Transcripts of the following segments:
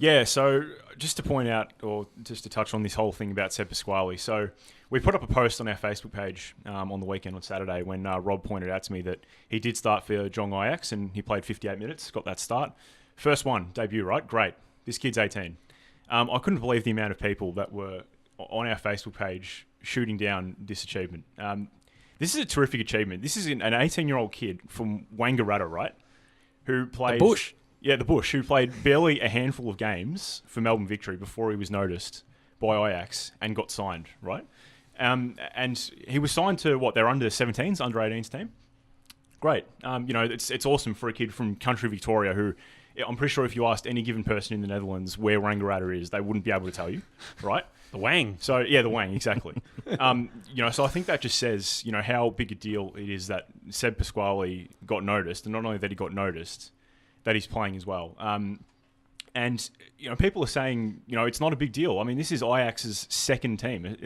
Yeah, so just to point out, or just to touch on this whole thing about Seb Pasquali. So we put up a post on our Facebook page on the weekend on Saturday when Rob pointed out to me that he did start for Geelong Ajax and he played 58 minutes, got that start. First one, debut, right? Great. This kid's 18. I couldn't believe the amount of people that were on our Facebook page shooting down this achievement. This is a terrific achievement. This is an 18-year-old kid from Wangaratta, right? Who played... The Bush. Yeah, the Bush, who played barely a handful of games for Melbourne Victory before he was noticed by Ajax and got signed, right? And he was signed to, their under-17s, under-18s team? Great. It's awesome for a kid from country Victoria who... I'm pretty sure if you asked any given person in the Netherlands where Wangaratta is, they wouldn't be able to tell you, right? The Wang. So, yeah, the Wang, exactly. So I think that just says, how big a deal it is that Seb Pasquali got noticed, and not only that he got noticed, that he's playing as well. And people are saying, it's not a big deal. I mean, this is Ajax's second team.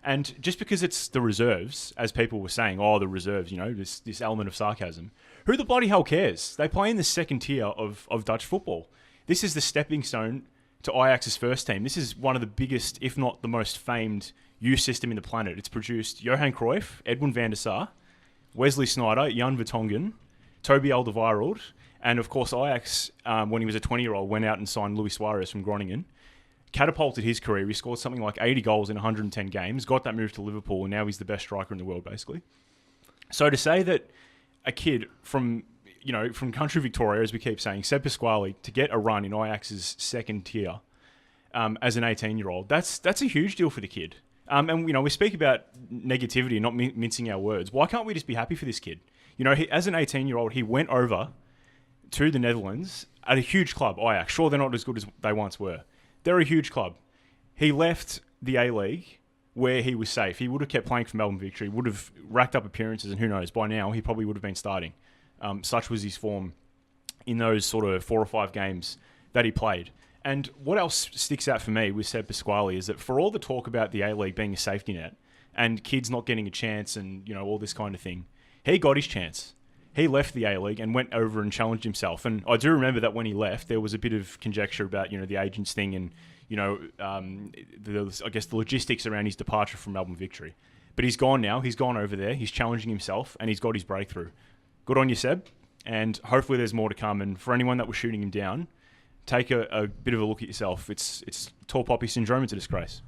And just because it's the reserves, as people were saying, the reserves, this element of sarcasm, who the bloody hell cares? They play in the second tier of Dutch football. This is the stepping stone to Ajax's first team. This is one of the biggest, if not the most famed, youth system in the planet. It's produced Johan Cruyff, Edwin van der Sar, Wesley Sneijder, Jan Vertonghen, Toby Alderweireld, and of course Ajax, when he was a 20-year-old, went out and signed Luis Suarez from Groningen, catapulted his career. He scored something like 80 goals in 110 games, got that move to Liverpool, and now he's the best striker in the world, basically. So to say that a kid from country Victoria, as we keep saying, Seb Pasquali, to get a run in Ajax's second tier as an 18-year-old, that's a huge deal for the kid. And we speak about negativity and not mincing our words. Why can't we just be happy for this kid? As an 18-year-old, he went over to the Netherlands at a huge club, Ajax. Sure, they're not as good as they once were. They're a huge club. He left the A-League where he was safe. He would have kept playing for Melbourne Victory, would have racked up appearances, and who knows, by now he probably would have been starting. Such was his form in those sort of 4 or 5 games that he played. And what else sticks out for me with Seb Pasquali is that for all the talk about the A-League being a safety net and kids not getting a chance and, all this kind of thing, he got his chance. He left the A-League and went over and challenged himself. And I do remember that when he left, there was a bit of conjecture about, the agents thing and, I guess the logistics around his departure from Melbourne Victory. But he's gone now. He's gone over there. He's challenging himself and he's got his breakthrough. Good on you, Seb. And hopefully there's more to come. And for anyone that was shooting him down, take a bit of a look at yourself. It's tall poppy syndrome. It's a disgrace.